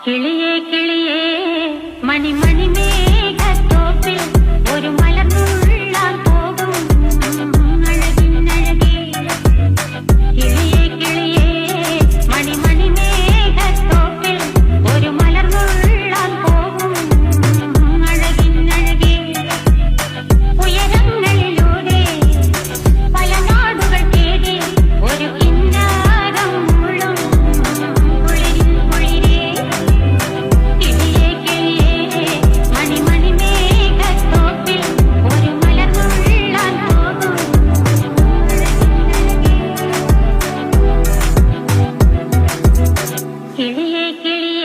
കിളിയേ കിളിയേ മണിമണി മേഘത്തോപ്പിൽ ഒരു മലർന്നുള്ളാൻ പോകും അഴകിനഴകേ. കിളിയേ കിളിയേ മണിമണി മേഘത്തോപ്പിൽ ഒരു മലർന്നുള്ളാൻ പോകും അഴകിനഴകേ. ഉയരങ്ങളിലൂടെ പല നാടുകൾ തേടി ഒരു കിന്നാരം മുള്ളും കുളിരിൻ കുളിരേ. കിളിയേ കിളിയേ മണിമണി മേഘത്തോപ്പിൽ ഒരു മലർന്നുള്ളാൻ പോകും അഴകിനഴകേ. കിളിയേ കിളിയേ